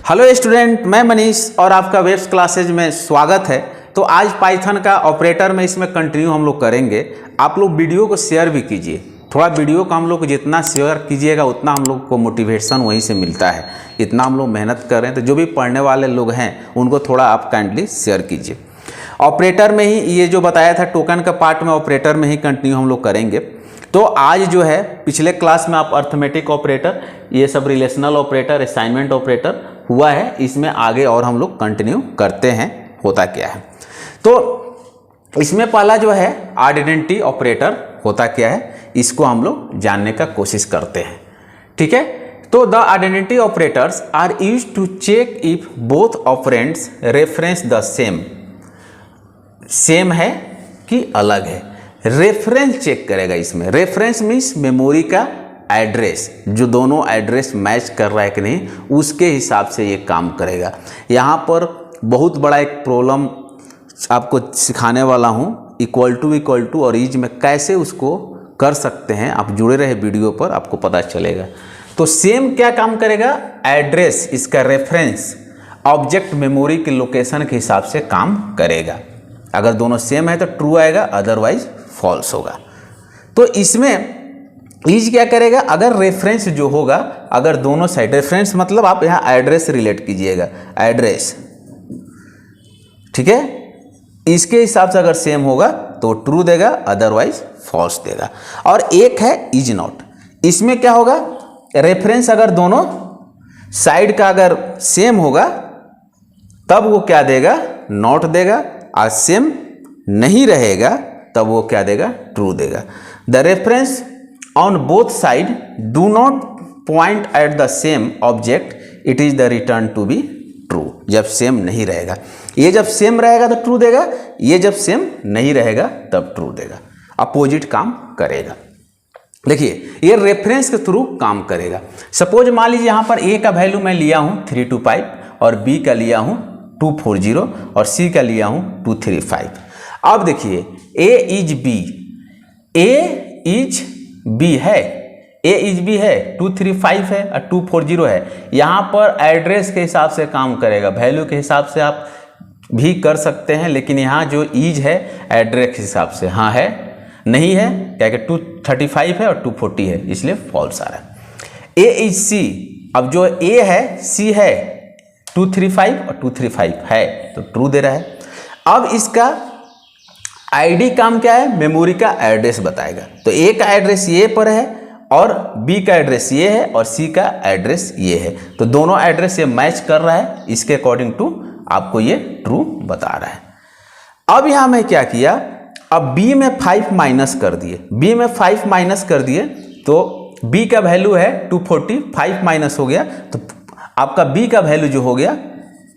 Hello student, मैं मनीष और आपका वेब्स क्लासेज में स्वागत है। तो आज पाइथन का ऑपरेटर में इसमें कंटिन्यू हम लोग करेंगे। आप लोग वीडियो को शेयर भी कीजिए, थोड़ा वीडियो को हम लोग जितना शेयर कीजिएगा उतना हम लोग को मोटिवेशन वहीं से मिलता है। इतना हम लोग मेहनत कर रहे हैं, तो जो भी पढ़ने वाले लोग हैं उनको थोड़ा आप काइंडली शेयर कीजिए। ऑपरेटर में ही ये जो बताया था टोकन का पार्ट में ऑपरेटर में ही कंटिन्यू हम लोग करेंगे। तो आज जो है पिछले क्लास में आप अर्थमेटिक ऑपरेटर, ये सब रिलेशनल ऑपरेटर, असाइनमेंट ऑपरेटर हुआ है, इसमें आगे और हम लोग कंटिन्यू करते हैं। होता क्या है तो इसमें पहला जो है आइडेंटिटी ऑपरेटर होता क्या है, इसको हम लोग जानने का कोशिश करते हैं। ठीक है, तो the identity operators are used to check if both operands reference the same है कि अलग है। रेफरेंस चेक करेगा। इसमें रेफरेंस मीन्स मेमोरी का एड्रेस, जो दोनों एड्रेस मैच कर रहा है कि नहीं उसके हिसाब से ये काम करेगा। यहाँ पर बहुत बड़ा एक प्रॉब्लम आपको सिखाने वाला हूँ, इक्वल टू और इज में कैसे उसको कर सकते हैं। आप जुड़े रहे वीडियो पर, आपको पता चलेगा। तो सेम क्या काम करेगा, एड्रेस, इसका रेफरेंस ऑब्जेक्ट मेमोरी के लोकेशन के हिसाब से काम करेगा। अगर दोनों सेम है तो ट्रू आएगा, अदरवाइज फॉल्स होगा। तो इसमें इज क्या करेगा, अगर रेफरेंस जो होगा, अगर दोनों साइड रेफरेंस मतलब आप यहाँ एड्रेस रिलेट कीजिएगा, एड्रेस, ठीक है, इसके हिसाब से अगर सेम होगा तो ट्रू देगा, अदरवाइज फॉल्स देगा। और एक है इज नॉट, इसमें क्या होगा, रेफरेंस अगर दोनों साइड का अगर सेम होगा तब वो क्या देगा, नॉट देगा, और सेम नहीं रहेगा तब वो क्या देगा, ट्रू देगा। The reference on both side do not point at the same object, it is the return to be true. जब सेम नहीं रहेगा, ये जब सेम रहेगा तो ट्रू देगा, ये जब सेम नहीं रहेगा तब ट्रू देगा, अपोजिट काम करेगा। देखिए ये रेफरेंस के थ्रू काम करेगा। सपोज मान लीजिए यहाँ पर ए का वैल्यू मैं लिया हूँ 325 और बी का लिया हूँ 240 और सी का लिया हूँ 235। अब देखिए A is B, A is B है, ए इज बी है, 235 है और 240 है। यहाँ पर एड्रेस के हिसाब से काम करेगा, वैल्यू के हिसाब से आप भी कर सकते हैं, लेकिन यहाँ जो इज है एड्रेस के हिसाब से, हाँ है नहीं है, क्या कि 235 है और 240 है, इसलिए फॉल्स आ रहा है। ए इज सी, अब जो ए है सी है 235 और 235 है तो ट्रू दे रहा है। अब इसका आईडी काम क्या है, मेमोरी का एड्रेस बताएगा। तो ए का एड्रेस ये पर है और बी का एड्रेस ये है और सी का एड्रेस ये है, तो दोनों एड्रेस ये मैच कर रहा है, इसके अकॉर्डिंग टू आपको ये ट्रू बता रहा है। अब यहां मैं क्या किया, अब बी में 5 माइनस कर दिए, बी में 5 माइनस कर दिए तो बी का वैल्यू है 240, 5 माइनस हो गया तो आपका बी का वैल्यू जो हो गया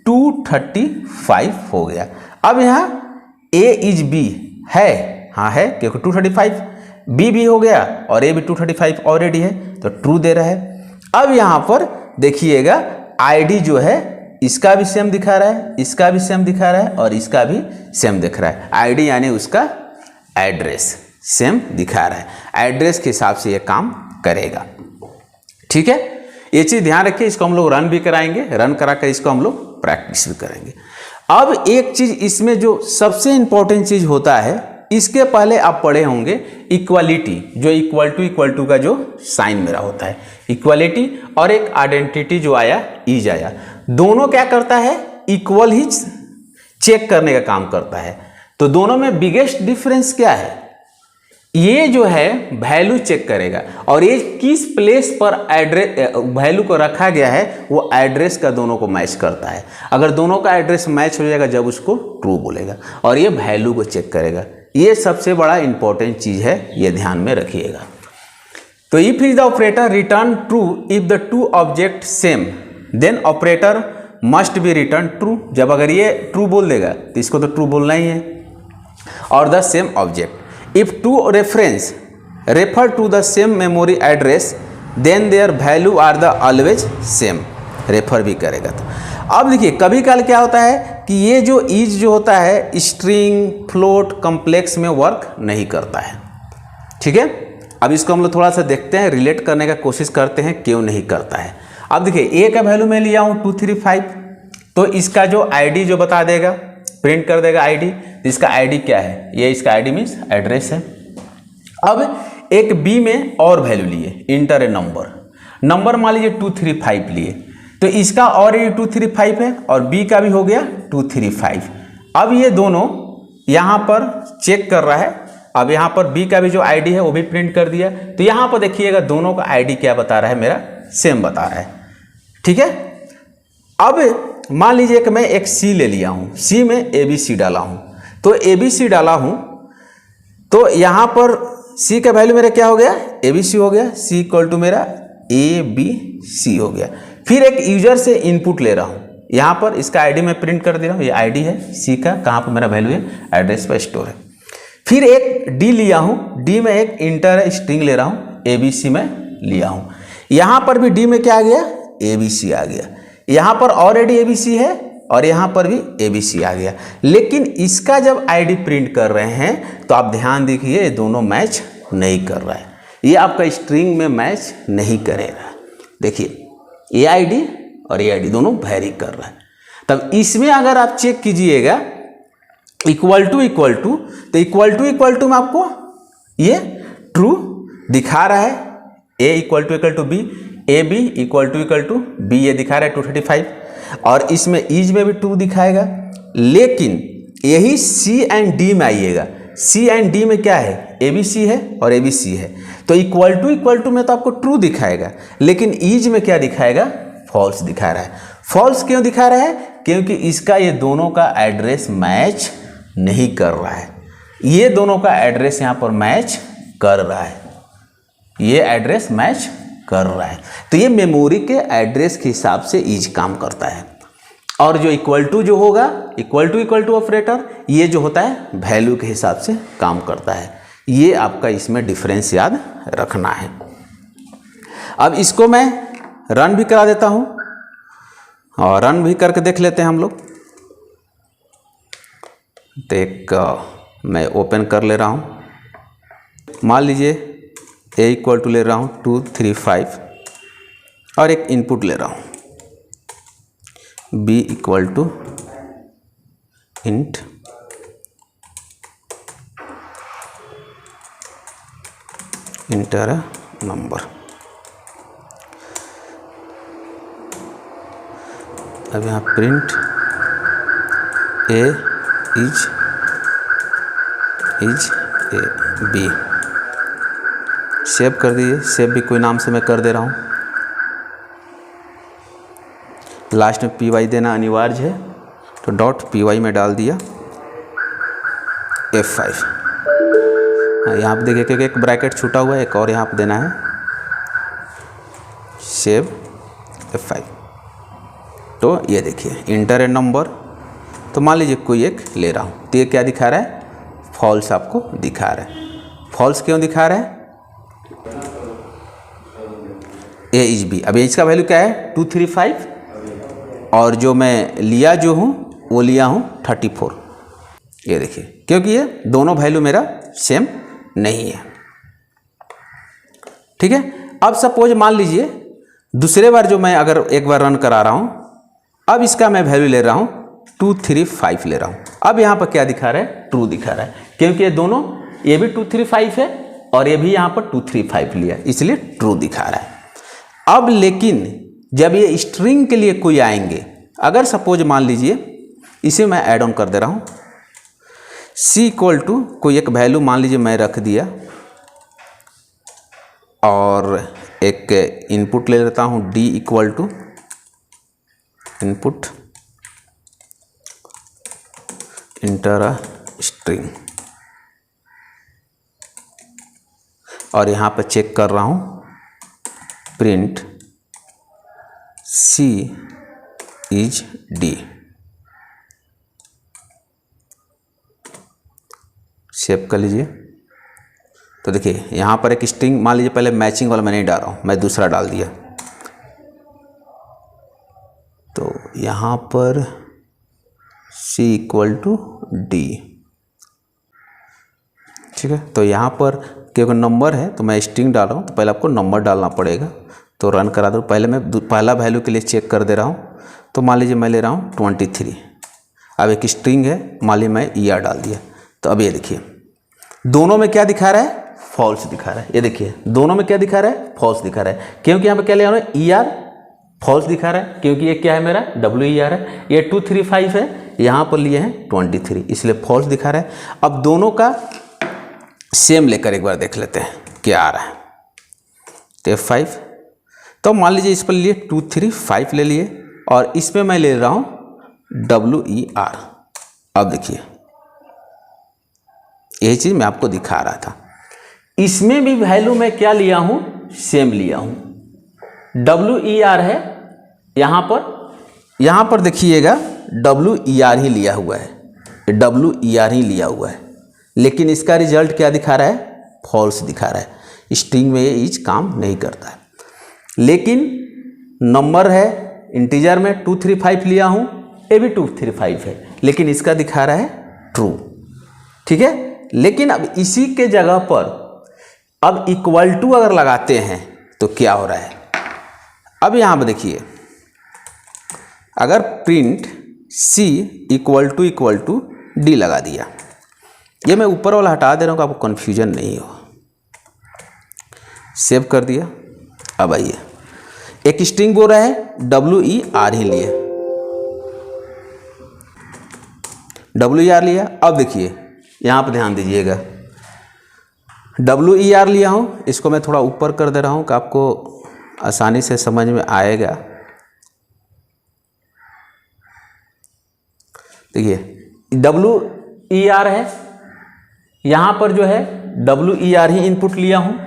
235 हो गया। अब यहाँ ए इज बी है, हाँ है, क्योंकि 235, बी भी हो गया और ए भी 235 ऑलरेडी है तो ट्रू दे रहा है। अब यहाँ पर देखिएगा आईडी जो है इसका भी सेम दिखा रहा है, इसका भी सेम दिखा रहा है और इसका भी सेम दिख रहा है। आईडी यानी उसका एड्रेस सेम दिखा रहा है, एड्रेस के हिसाब से ये काम करेगा। ठीक है, ये चीज़ ध्यान रखिए, इसको हम लोग रन भी कराएंगे, रन करा कर इसको हम लोग प्रैक्टिस भी करेंगे। अब एक चीज़ इसमें जो सबसे इंपॉर्टेंट चीज़ होता है, इसके पहले आप पढ़े होंगे इक्वालिटी, जो इक्वल टू का जो साइन मेरा होता है, इक्वालिटी, और एक आइडेंटिटी जो आया इज आया, दोनों क्या करता है, इक्वल ही चेक करने का काम करता है। तो दोनों में बिगेस्ट डिफरेंस क्या है, ये जो है वैल्यू चेक करेगा और ये किस प्लेस पर एड्रेस वैल्यू को रखा गया है वो एड्रेस का दोनों को मैच करता है। अगर दोनों का एड्रेस मैच हो जाएगा जब उसको ट्रू बोलेगा, और ये वैल्यू को चेक करेगा। ये सबसे बड़ा इंपॉर्टेंट चीज है, ये ध्यान में रखिएगा। तो if is the operator return true if the two object same, then operator must be return true. जब अगर ये ट्रू बोल देगा तो इसको तो ट्रू बोलना ही है। और the same object, if two reference refer to the same memory address then their value are the always same, refer भी करेगा। तो अब देखिए कभी कल क्या होता है कि ये जो इज जो होता है स्ट्रिंग, फ्लोट, कम्प्लेक्स में वर्क नहीं करता है। ठीक है, अब इसको हम लोग थोड़ा सा देखते हैं, रिलेट करने का कोशिश करते हैं क्यों नहीं करता है। अब देखिए a का वैल्यू मैं लिया हूँ 235, तो इसका जो आईडी जो बता देगा, प्रिंट कर देगा आईडी। तो इसका आईडी क्या है, ये इसका आईडी मीन्स एड्रेस है। अब एक बी में और वैल्यू लिए, इंटर ए नंबर मान लीजिए 235 लिए, तो इसका और ये 235 है और बी का भी हो गया 235। अब ये दोनों यहाँ पर चेक कर रहा है। अब यहाँ पर बी का भी जो आईडी है वो भी प्रिंट कर दिया। तो यहाँ पर देखिएगा दोनों का आईडी क्या बता रहा है, मेरा सेम बता रहा है। ठीक है। अब मान लीजिए कि मैं एक सी ले लिया हूँ, सी में ए बी सी डाला हूँ, तो ए बी सी डाला हूँ, तो यहाँ पर सी का वैल्यू मेरा क्या हो गया, ए बी सी हो गया। सी इक्वल टू मेरा ए बी सी हो गया। फिर एक यूजर से इनपुट ले रहा हूँ, यहाँ पर इसका आईडी मैं प्रिंट कर दे रहा हूँ, ये आईडी है सी का, कहाँ पर मेरा वैल्यू है, एड्रेस पर स्टोर है। फिर एक डी लिया हूँ, डी में एक इंटर स्ट्रिंग ले रहा हूँ, ए बी सी में लिया हूँ। यहाँ पर भी डी में क्या आ गया, ए बी सी आ गया। यहाँ पर ऑलरेडी ए बी सी है और यहाँ पर भी ए बी सी आ गया। लेकिन इसका जब आईडी प्रिंट कर रहे हैं तो आप ध्यान देखिए, ये दोनों मैच नहीं कर रहा है, ये आपका स्ट्रिंग में मैच नहीं करेगा। देखिए ये आईडी और ये आईडी दोनों वैरी कर रहा है। तब इसमें अगर आप चेक कीजिएगा इक्वल टू तो इक्वल टू में आपको ये ट्रू दिखा रहा है, A equal to B, A B equal to B, ये दिखा रहा है 235, और इसमें ईज में भी ट्रू दिखाएगा। लेकिन यही सी एंड डी में आइएगा, सी एंड डी में क्या है, ए बी सी है और ए बी सी है, तो इक्वल टू में तो आपको ट्रू दिखाएगा, लेकिन ईज में क्या दिखाएगा, फॉल्स दिखा रहा है। फॉल्स क्यों दिखा रहा है, क्योंकि इसका ये दोनों का एड्रेस मैच नहीं कर रहा है। ये दोनों का एड्रेस यहाँ पर मैच कर रहा है, ये एड्रेस मैच कर रहा है। तो ये मेमोरी के एड्रेस के हिसाब से ईज काम करता है। और जो इक्वल टू जो होगा, इक्वल टू ऑपरेटर, ये जो होता है वैल्यू के हिसाब से काम करता है। ये आपका इसमें डिफरेंस याद रखना है। अब इसको मैं रन भी करा देता हूँ और रन भी करके देख लेते हैं हम लोग। तो एक मैं ओपन कर ले रहा हूँ, मान लीजिए ए इक्वल टू ले रहा हूँ 235 और एक इनपुट ले रहा हूँ B equal to int enter number. अब यहाँ print a is a B, save कर दीजिए, सेव भी कोई नाम से मैं कर दे रहा हूँ। लास्ट में पी वाई देना अनिवार्य है, तो डॉट पी वाई में डाल दिया F5। यहाँ पे देखिए कि एक ब्रैकेट छूटा हुआ है, एक और यहाँ पे देना है, सेव F5। तो ये देखिए इंटर ए नंबर, तो मान लीजिए कोई एक ले रहा हूँ, तो ये क्या दिखा रहा है, फॉल्स आपको दिखा रहा है। फॉल्स क्यों दिखा रहा है, ए इज बी। अब एज का वैल्यू क्या है 235 और जो मैं लिया जो हूँ वो लिया हूँ 34। ये देखिए, क्योंकि ये दोनों वैल्यू मेरा सेम नहीं है। ठीक है। अब सपोज मान लीजिए दूसरे बार जो मैं अगर एक बार रन करा रहा हूँ, अब इसका मैं वैल्यू ले रहा हूँ 235 ले रहा हूँ। अब यहाँ पर क्या दिखा रहा है, ट्रू दिखा रहा है, क्योंकि ये दोनों, ये भी 235 है और ये भी यहाँ पर 235 लिया, इसलिए ट्रू दिखा रहा है। अब लेकिन जब ये स्ट्रिंग के लिए कोई आएंगे, अगर सपोज मान लीजिए इसे मैं ऐड ऑन कर दे रहा हूँ, सी इक्वल टू कोई एक वैल्यू मान लीजिए मैं रख दिया और एक इनपुट ले लेता हूँ D equal to input enter string, और यहाँ पर चेक कर रहा हूँ print C is D. Save कर लीजिए। तो देखिए यहाँ पर एक स्ट्रिंग मान लीजिए, पहले मैचिंग वाला मैं नहीं डाल रहा हूँ, मैं दूसरा डाल दिया, तो यहाँ पर सी इक्वल टू डी। ठीक है। तो यहाँ पर क्योंकि नंबर है तो मैं स्ट्रिंग डाल रहा हूँ, तो पहले आपको नंबर डालना पड़ेगा, तो रन करा दो। पहले मैं पहला वैल्यू के लिए चेक कर दे रहा हूँ। तो मान लीजिए मैं ले रहा हूँ 23। अब एक स्ट्रिंग है, मान लीजिए मैं ER डाल दिया। तो अब ये देखिए दोनों में क्या दिखा रहा है, फॉल्स दिखा रहा है। ये देखिए दोनों में क्या दिखा रहा है, फॉल्स दिखा रहा है। क्योंकि यहाँ पे क्या ले रहा है, ER फॉल्स दिखा रहा है, क्योंकि ये क्या है मेरा WER है। ये 235 है, यहाँ पर लिए हैं 23, इसलिए फॉल्स दिखा रहा है। अब दोनों का सेम लेकर एक बार देख लेते हैं क्या आ रहा है। तो F5, तो मान लीजिए इस पर लिए 235 ले लिए और इस पर मैं ले रहा हूँ WER। अब देखिए यही चीज़ मैं आपको दिखा रहा था। इसमें भी वैल्यू मैं क्या लिया हूँ, सेम लिया हूँ। WER है, यहाँ पर देखिएगा WER ही लिया हुआ है, WER ही लिया हुआ है, लेकिन इसका रिजल्ट क्या दिखा रहा है, फॉल्स दिखा रहा है। स्ट्रिंग में ये ईच काम नहीं करता है। लेकिन नंबर है इंटीजर में 235 लिया हूँ, ये भी 235 है, लेकिन इसका दिखा रहा है ट्रू। ठीक है, लेकिन अब इसी के जगह पर अब इक्वल टू अगर लगाते हैं तो क्या हो रहा है। अब यहाँ पर देखिए अगर print C equal to D लगा दिया, ये मैं ऊपर वाला हटा दे रहा हूँ, आपको कन्फ्यूजन नहीं हो। सेव कर दिया। अब आइए एक स्ट्रिंग बोल रहा है WER ही लिए, WER लिया। अब देखिए यहाँ पर ध्यान दीजिएगा, WER लिया हूँ, इसको मैं थोड़ा ऊपर कर दे रहा हूँ कि आपको आसानी से समझ में आएगा। देखिए WER है, यहाँ पर जो है WER ही इनपुट लिया हूँ,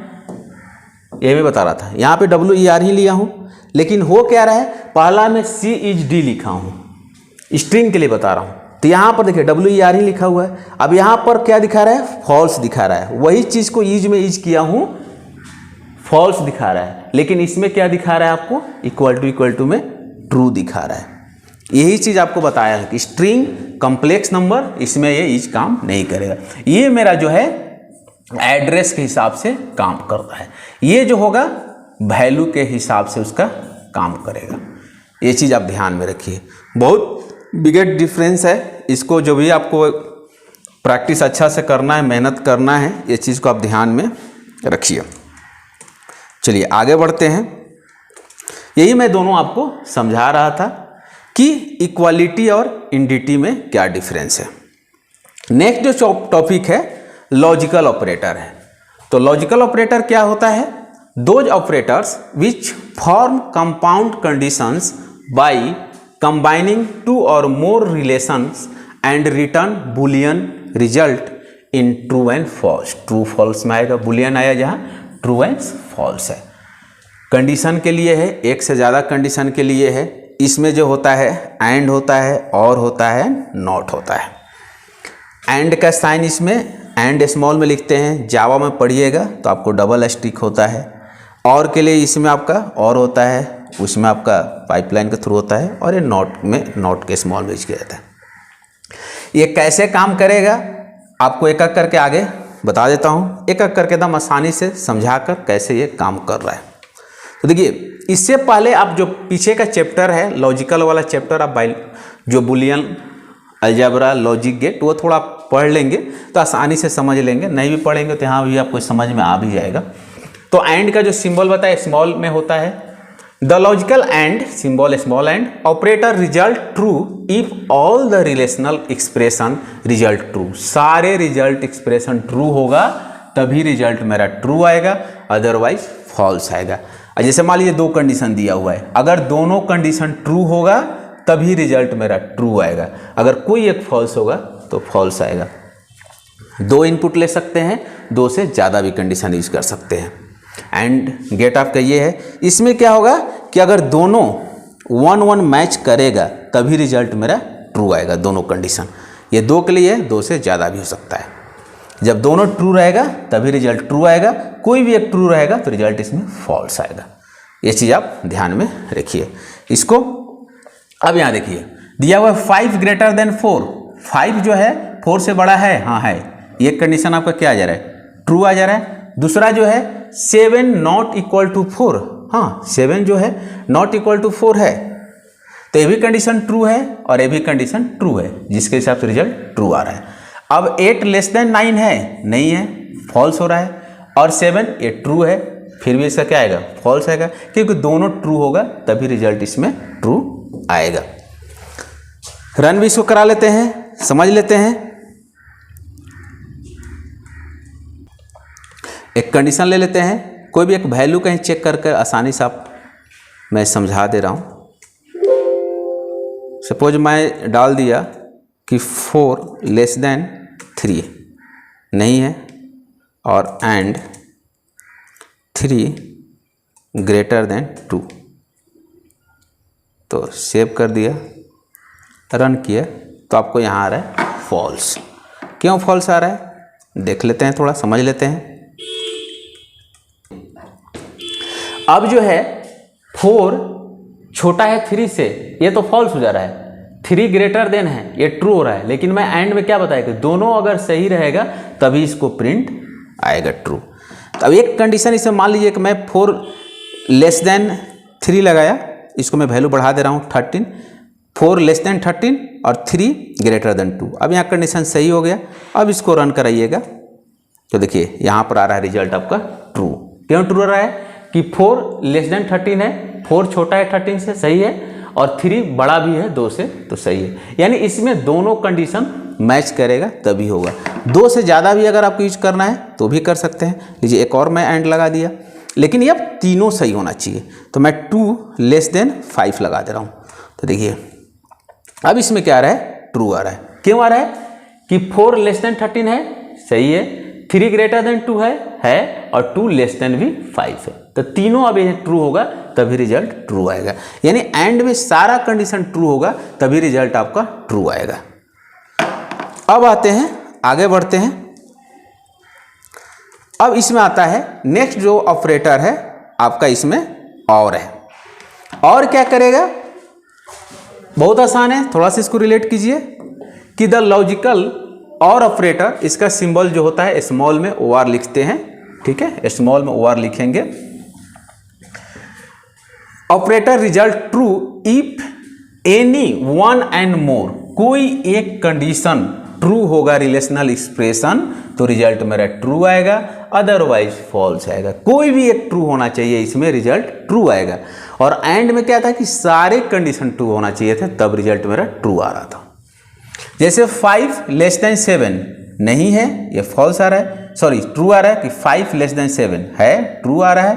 ये भी बता रहा था। यहाँ पे WER ही लिया हूँ, लेकिन हो क्या रहा है, पहला में C is D लिखा हूँ, स्ट्रिंग के लिए बता रहा हूँ। तो यहाँ पर देखिए WER ही लिखा हुआ है। अब यहाँ पर क्या दिखा रहा है, फॉल्स दिखा रहा है। वही चीज़ को ईज में ईज किया हूँ, फॉल्स दिखा रहा है, लेकिन इसमें क्या दिखा रहा है आपको, इक्वल टू में ट्रू दिखा रहा है। यही चीज़ आपको बताया है कि स्ट्रिंग कॉम्प्लेक्स नंबर, इसमें ये ईज काम नहीं करेगा। ये मेरा जो है एड्रेस के हिसाब से काम करता है, ये जो होगा वैल्यू के हिसाब से उसका काम करेगा। ये चीज़ आप ध्यान में रखिए, बहुत बिग डिफरेंस है। इसको जो भी आपको प्रैक्टिस अच्छा से करना है, मेहनत करना है, ये चीज़ को आप ध्यान में रखिए। चलिए आगे बढ़ते हैं। यही मैं दोनों आपको समझा रहा था कि इक्वालिटी और इंडिटी में क्या डिफरेंस है। नेक्स्ट जो टॉपिक है लॉजिकल ऑपरेटर है। तो लॉजिकल ऑपरेटर क्या होता है, those operators which form compound conditions by combining two or more relations and return boolean result in true and false. True false में आएगा, बुलियन आया जहाँ ट्रू एंड फॉल्स है। कंडीशन के लिए है, एक से ज़्यादा कंडीशन के लिए है। इसमें जो होता है एंड होता है, और होता है, नॉट होता है। एंड का साइन इसमें एंड स्मॉल में लिखते हैं, जावा में पढ़िएगा तो आपको डबल स्टिक होता है। और के लिए इसमें आपका और होता है, उसमें आपका पाइपलाइन के थ्रू होता है, और ये नॉट में नॉट के स्मॉल में यूज किया जाता है। ये कैसे काम करेगा आपको एक एक करके आगे बता देता हूँ, एक एक करके एकदम आसानी से समझाकर कैसे ये काम कर रहा है। तो देखिए इससे पहले आप जो पीछे का चैप्टर है लॉजिकल वाला चैप्टर, आप जो बुलियन अलजेब्रा लॉजिक गेट वो थोड़ा पढ़ लेंगे तो आसानी से समझ लेंगे। नहीं भी पढ़ेंगे तो यहाँ भी आपको समझ में आ भी जाएगा। तो एंड का जो सिंबल बताया स्मॉल में होता है। The logical and symbol small and operator result true if all the relational expression result true. सारे रिजल्ट एक्सप्रेशन ट्रू होगा तभी रिजल्ट मेरा ट्रू आएगा, अदरवाइज फॉल्स आएगा। जैसे मान लीजिए दो कंडीशन दिया हुआ है, अगर दोनों कंडीशन ट्रू होगा तभी रिजल्ट मेरा ट्रू आएगा, अगर कोई एक फॉल्स होगा तो फॉल्स आएगा। दो इनपुट ले सकते हैं, दो से ज़्यादा भी कंडीशन यूज कर सकते हैं। एंड गेट आपका ये है, इसमें क्या होगा कि अगर दोनों 1-1 मैच करेगा तभी रिजल्ट मेरा ट्रू आएगा, दोनों कंडीशन। ये दो के लिए, दो से ज़्यादा भी हो सकता है। जब दोनों ट्रू रहेगा तभी रिजल्ट ट्रू आएगा, कोई भी एक ट्रू रहेगा तो रिजल्ट इसमें फॉल्स आएगा। ये चीज़ आप ध्यान में रखिए इसको। अब यहाँ देखिए दिया हुआ है 5 ग्रेटर देन 4। 5 जो है 4 से बड़ा है, हाँ है, ये कंडीशन आपका क्या आ जा रहा है, ट्रू आ जा रहा है। दूसरा जो है 7 नॉट इक्वल टू 4, हाँ 7 जो है नॉट इक्वल टू 4 है, तो ये भी कंडीशन ट्रू है और ये भी कंडीशन ट्रू है, जिसके हिसाब से रिजल्ट ट्रू आ रहा है। अब 8 लेस देन 9 है, नहीं है, फॉल्स हो रहा है, और 7 ये ट्रू है, फिर भी इसका क्या आएगा, फॉल्स आएगा, क्योंकि दोनों ट्रू होगा तभी रिजल्ट इसमें ट्रू आएगा। रन भी इसको करा लेते हैं, समझ लेते हैं। एक कंडीशन ले लेते हैं, कोई भी एक वैल्यू कहीं चेक करके आसानी से आप मैं समझा दे रहा हूँ। सपोज मैं डाल दिया कि 4 लेस देन 3 नहीं है और एंड 3 ग्रेटर देन 2, तो सेव कर दिया, रन किया, तो आपको यहाँ आ रहा है फॉल्स। क्यों फॉल्स आ रहा है देख लेते हैं, थोड़ा समझ लेते हैं। अब जो है 4 छोटा है 3 से, ये तो फॉल्स हो जा रहा है, 3 ग्रेटर देन है, ये ट्रू हो रहा है, लेकिन मैं एंड में क्या बताया कि दोनों अगर सही रहेगा तभी इसको प्रिंट आएगा ट्रू। तो अब एक कंडीशन इसमें मान लीजिए कि मैं 4 लेस देन 3 लगाया, इसको मैं वैल्यू बढ़ा दे रहा हूँ 13, 4 लेस देन 13 और 3 ग्रेटर देन 2। अब यहाँ कंडीशन सही हो गया। अब इसको रन कराइएगा तो देखिए यहाँ पर आ रहा है रिजल्ट आपका ट्रू। क्यों ट्रू हो रहा है कि 4 लेस देन 13 है, 4 छोटा है 13 से, सही है, और 3 बड़ा भी है 2 से, तो सही है। यानी इसमें दोनों कंडीशन मैच करेगा तभी होगा। 2 से ज़्यादा भी अगर आपको यूज करना है तो भी कर सकते हैं। लीजिए एक और मैं एंड लगा दिया, लेकिन ये अब तीनों सही होना चाहिए, तो मैं 2 लेस देन 5 लगा दे रहा हूँ। तो देखिए अब इसमें क्या आ रहा है, ट्रू आ रहा है। क्यों आ रहा है कि 4 लेस देन 13 है, सही है, 3 ग्रेटर देन 2 है और 2 लेस देन भी 5 है, तो तीनों अब ये ट्रू होगा तभी रिजल्ट ट्रू आएगा। यानी एंड में सारा कंडीशन ट्रू होगा तभी रिजल्ट आपका ट्रू आएगा। अब आते हैं, आगे बढ़ते हैं। अब इसमें आता है नेक्स्ट जो ऑपरेटर है आपका, इसमें और है। और क्या करेगा, बहुत आसान है, थोड़ा सा इसको रिलेट कीजिए कि द लॉजिकल और ऑपरेटर, इसका सिंबल जो होता है स्मॉल में OR लिखते हैं, ठीक है, स्मॉल में OR लिखेंगे। Operator result true if any one and more, कोई एक कंडीशन ट्रू होगा रिलेशनल एक्सप्रेशन तो रिजल्ट मेरा ट्रू आएगा, अदरवाइज फॉल्स आएगा। कोई भी एक ट्रू होना चाहिए, इसमें रिजल्ट ट्रू आएगा। और एंड में क्या था कि सारे कंडीशन ट्रू होना चाहिए थे, तब रिजल्ट मेरा ट्रू आ रहा था। जैसे 5 लेस देन 7 नहीं है, ये फॉल्स आ रहा है, सॉरी ट्रू आ रहा है कि 5 लेस देन 7 है, ट्रू आ रहा है,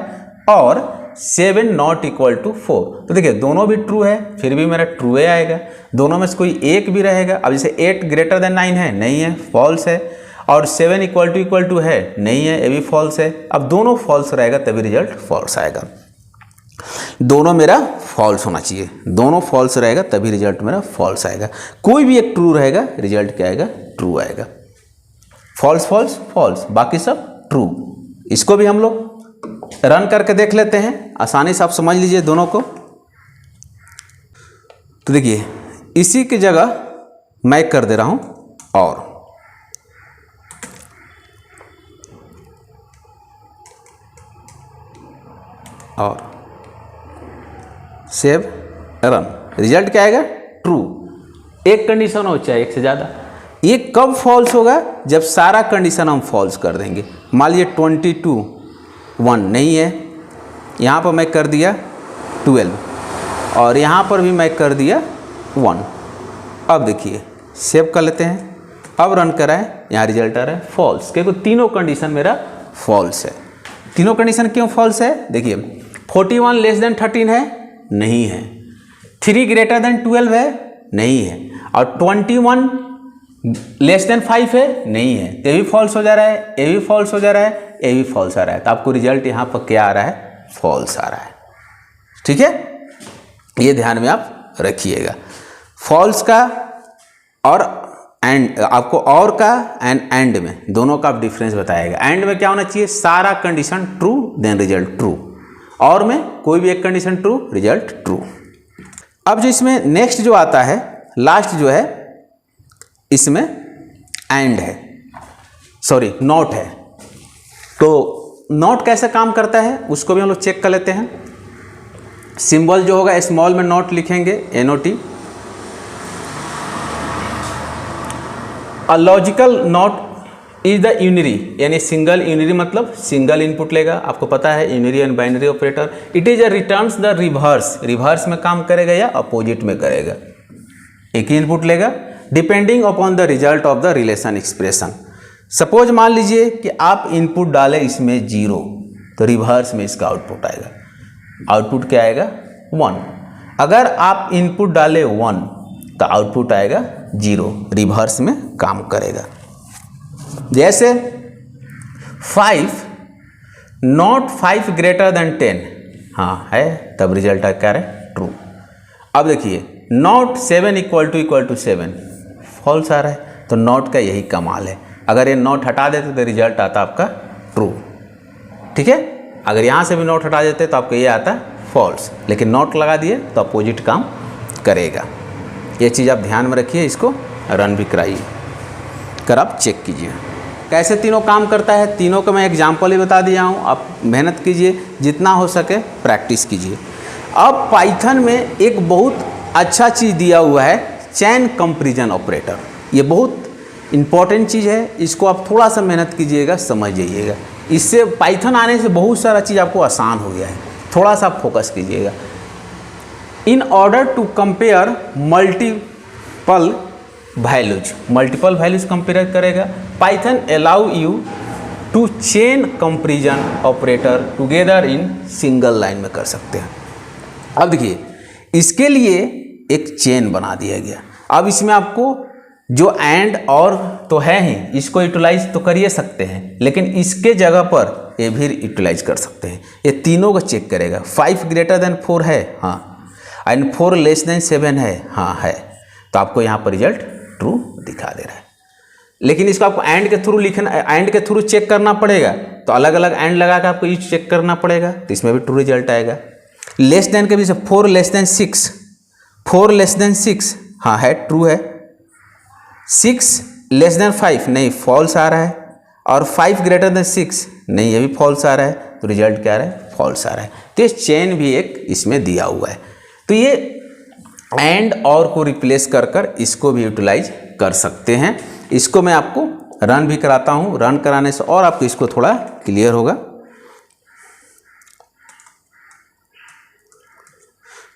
और 7 नॉट इक्वल टू 4, तो देखिए दोनों भी ट्रू है, फिर भी मेरा ट्रू आएगा। दोनों में से कोई एक भी रहेगा। अब जैसे 8 ग्रेटर देन 9 है, नहीं है, फॉल्स है, और 7 इक्वल टू है, नहीं है, ये भी फॉल्स है। अब दोनों फॉल्स रहेगा तभी रिजल्ट फॉल्स आएगा। दोनों मेरा फॉल्स होना चाहिए, दोनों फॉल्स रहेगा तभी रिजल्ट मेरा फॉल्स आएगा। कोई भी एक ट्रू रहेगा, रिजल्ट क्या आएगा, ट्रू आएगा। फॉल्स फॉल्स फॉल्स, बाकी सब ट्रू। इसको भी हम लोग रन करके देख लेते हैं, आसानी से आप समझ लीजिए दोनों को। तो देखिए इसी की जगह मैं कर दे रहा हूं और सेव रन, रिजल्ट क्या आएगा, ट्रू। एक कंडीशन हो चाहे एक से ज़्यादा। ये कब फॉल्स होगा, जब सारा कंडीशन हम फॉल्स कर देंगे। मान लीजिए 22 1 नहीं है, यहाँ पर मैं कर दिया 12 और यहाँ पर भी मैं कर दिया 1। अब देखिए सेव कर लेते हैं, अब रन कराएं, यहाँ रिजल्ट आ रहा है फॉल्स, क्योंकि तीनों कंडीशन मेरा फॉल्स है। तीनों कंडीशन क्यों फॉल्स है, देखिए 41 लेस देन 13 है, नहीं है, 3 ग्रेटर देन 12 है, नहीं है, और 21 लेस देन 5 है, नहीं है, ये भी फॉल्स हो जा रहा है, ये भी फॉल्स हो जा रहा है, ये भी फॉल्स आ रहा है। तो आपको रिजल्ट यहाँ पर क्या आ रहा है, फॉल्स आ रहा है। ठीक है, ये ध्यान में आप रखिएगा। फॉल्स का और एंड, आपको और का एंड में दोनों का आप डिफरेंस बताएगा। एंड में क्या होना चाहिए, सारा condition true then result true, और में कोई भी एक कंडीशन ट्रू, रिजल्ट ट्रू। अब जो इसमें नेक्स्ट जो आता है, लास्ट जो है, इसमें एंड है, सॉरी नॉट है। तो नॉट कैसे काम करता है उसको भी हम लोग चेक कर लेते हैं। सिंबल जो होगा स्मॉल में नॉट लिखेंगे, NOT। A logical not is the unary, यानी सिंगल यूनिरी मतलब सिंगल इनपुट लेगा, आपको पता है unary and binary operator. It is a returns the reverse, reverse में काम करेगा या अपोजिट में करेगा, एक ही इनपुट लेगा depending upon the result of the relation expression. Suppose मान लीजिए कि आप इनपुट डालें इसमें 0, तो रिवर्स में इसका आउटपुट आएगा, आउटपुट क्या आएगा 1। अगर आप इनपुट डालें 1 तो आउटपुट आएगा 0, रिवर्स में काम करेगा। जैसे 5 नॉट 5 ग्रेटर देन 10, हाँ है, तब रिजल्ट क्या है ट्रू। अब देखिए नॉट 7 इक्वल टू 7 फॉल्स आ रहा है, तो नॉट का यही कमाल है, अगर ये नॉट हटा देते तो रिजल्ट आता आपका ट्रू, ठीक है। अगर यहाँ से भी नॉट हटा देते तो आपको ये आता फॉल्स, लेकिन नॉट लगा दिए तो अपोजिट काम करेगा। ये चीज़ आप ध्यान में रखिए, इसको रन भी कराइए, कर आप चेक कीजिए कैसे तीनों काम करता है। तीनों का मैं एग्जाम्पल ही बता दिया हूँ, आप मेहनत कीजिए, जितना हो सके प्रैक्टिस कीजिए। अब पाइथन में एक बहुत अच्छा चीज़ दिया हुआ है, चैन कंपैरिजन ऑपरेटर। ये बहुत इंपॉर्टेंट चीज़ है, इसको आप थोड़ा सा मेहनत कीजिएगा, समझ जाइएगा। इससे पाइथन आने से बहुत सारा चीज़ आपको आसान हो गया है, थोड़ा सा फोकस कीजिएगा। In order to compare multiple values compare करेगा। Python allow you to chain comparison operator together in single line में कर सकते हैं। अब देखिए इसके लिए एक चेन बना दिया गया। अब इसमें आपको जो एंड और तो है ही, इसको यूटिलाइज तो करिए सकते हैं, लेकिन इसके जगह पर ये भी यूटिलाइज कर सकते हैं। ये तीनों को चेक करेगा। 5 ग्रेटर देन 4 है, हाँ, एंड 4 लेस देन 7 है, हाँ है, तो आपको यहाँ पर रिजल्ट ट्रू दिखा दे रहा है। लेकिन इसको आपको एंड के थ्रू लिखना, एंड के थ्रू चेक करना पड़ेगा, तो अलग अलग एंड लगा कर आपको ये चेक करना पड़ेगा, तो इसमें भी ट्रू रिजल्ट आएगा। लेस देन के भी 4 लेस देन 6, 4 लेस देन 6, हाँ है, ट्रू है। 6 लेस देन 5 नहीं, फॉल्स आ रहा है। और 5 ग्रेटर देन 6 नहीं, ये भी फॉल्स आ रहा है, तो रिजल्ट क्या आ रहा है, फॉल्स आ रहा है। तो ये चेन भी एक इसमें दिया हुआ है। तो ये एंड और को रिप्लेस कर कर इसको भी यूटिलाइज कर सकते हैं। इसको मैं आपको रन भी कराता हूँ, रन कराने से और आपको इसको थोड़ा क्लियर होगा।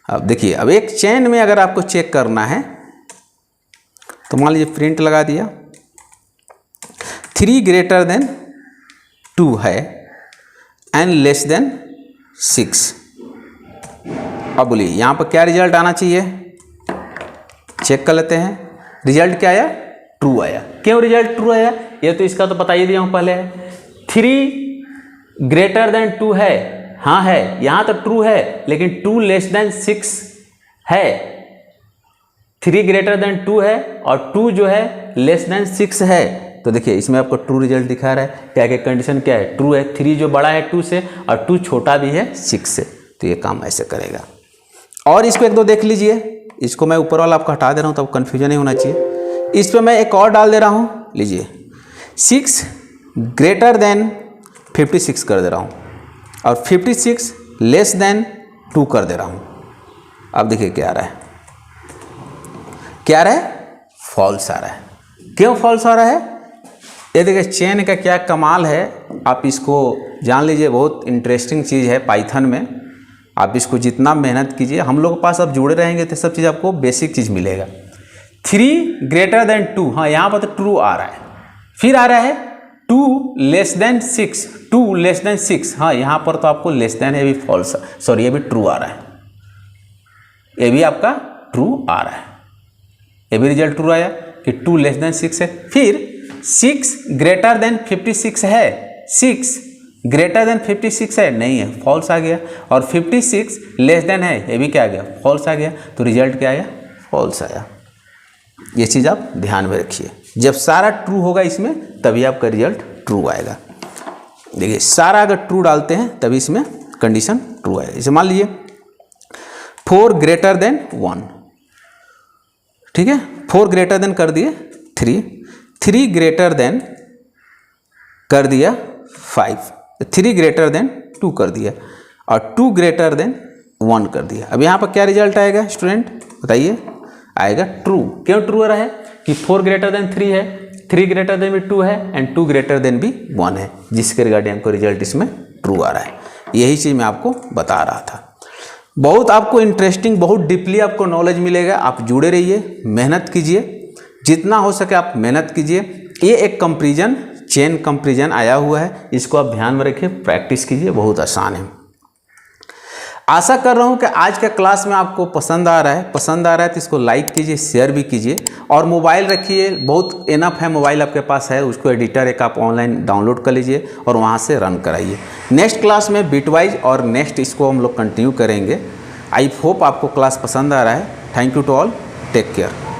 अब देखिए, अब एक चेन में अगर आपको चेक करना है तो मान लीजिए प्रिंट लगा दिया, 3 ग्रेटर देन 2 है एंड लेस देन 6। अब बोलिए यहाँ पर क्या रिजल्ट आना चाहिए, चेक कर लेते हैं। रिजल्ट क्या आया, ट्रू आया। क्यों रिजल्ट ट्रू आया, ये तो इसका तो बता ही दिया हूँ पहले। 3 ग्रेटर देन 2 है, हाँ है, यहाँ तो ट्रू है, लेकिन 2 लेस देन 6 है। 3 ग्रेटर देन 2 है और 2 जो है लेस देन 6 है, तो देखिए इसमें आपको ट्रू रिजल्ट दिखा रहा है। क्या क्या कंडीशन क्या है, ट्रू है, 3 जो बड़ा है 2 से और 2 छोटा भी है 6 से, तो ये काम ऐसे करेगा। और इसको एक दो देख लीजिए, इसको मैं ऊपर वाला आपको हटा दे रहा हूँ, तब कन्फ्यूजन नहीं होना चाहिए। इस पर मैं एक और डाल दे रहा हूँ, लीजिए 6 ग्रेटर देन 56 कर दे रहा हूँ और 56 लेस देन 2 कर दे रहा हूँ। अब देखिए क्या आ रहा है, क्या आ रहा है, फॉल्स आ रहा है। क्यों फॉल्स आ रहा है, ये देखिए चेन का क्या कमाल है, आप इसको जान लीजिए। बहुत इंटरेस्टिंग चीज़ है पाइथन में, आप इसको जितना मेहनत कीजिए, हम लोग के पास आप जुड़े रहेंगे तो सब चीज़ आपको बेसिक चीज़ मिलेगा। 3 ग्रेटर देन 2, हाँ यहाँ पर तो ट्रू आ रहा है। फिर आ रहा है 2 लेस देन 6, 2 लेस देन 6, हाँ यहाँ पर तो आपको लेस देन, ये भी फॉल्स, सॉरी ये भी ट्रू आ रहा है, ये भी आपका ट्रू आ रहा है, ये भी रिजल्ट ट्रू आया कि 2 लेस देन 6 है। फिर 6 ग्रेटर देन 56 है, 6 ग्रेटर देन 56 है, नहीं है, फॉल्स आ गया। और 56 लेस देन है, ये भी क्या आ गया, फॉल्स आ गया, तो रिजल्ट क्या आया, फॉल्स आया। ये चीज़ आप ध्यान में रखिए, जब सारा ट्रू होगा इसमें तभी आपका रिजल्ट ट्रू आएगा। देखिए सारा अगर ट्रू डालते हैं तभी इसमें कंडीशन ट्रू आएगा। जैसे मान लीजिए 4 ग्रेटर देन 1, ठीक है, 4 ग्रेटर देन कर दिए 3 ग्रेटर देन कर दिया 5, 3 ग्रेटर देन 2 कर दिया और 2 ग्रेटर देन 1 कर दिया। अब यहाँ पर क्या रिजल्ट आएगा स्टूडेंट बताइए? आएगा ट्रू। क्यों ट्रू आ रहा है कि 4 ग्रेटर देन 3 है, 3 ग्रेटर देन भी 2 है एंड 2 ग्रेटर देन भी 1 है, जिसके रिगार्डिंग हमको रिजल्ट इसमें ट्रू आ रहा है। यही चीज़ मैं आपको बता रहा था। बहुत आपको इंटरेस्टिंग, बहुत डीपली आपको नॉलेज मिलेगा। आप जुड़े रहिए, मेहनत कीजिए, जितना हो सके आप मेहनत कीजिए। ये एक कंपैरिजन, चेन कंपैरिजन आया हुआ है, इसको आप ध्यान में रखिए, प्रैक्टिस कीजिए, बहुत आसान है। आशा कर रहा हूँ कि आज का क्लास में आपको पसंद आ रहा है। पसंद आ रहा है तो इसको लाइक कीजिए, शेयर भी कीजिए और मोबाइल रखिए, बहुत इनफ है, मोबाइल आपके पास है, उसको एडिटर एक आप ऑनलाइन डाउनलोड कर लीजिए और वहाँ से रन कराइए। नेक्स्ट क्लास में बिटवाइज और नेक्स्ट इसको हम लोग कंटिन्यू करेंगे। आई होप आपको क्लास पसंद आ रहा है। Thank you to all, take care.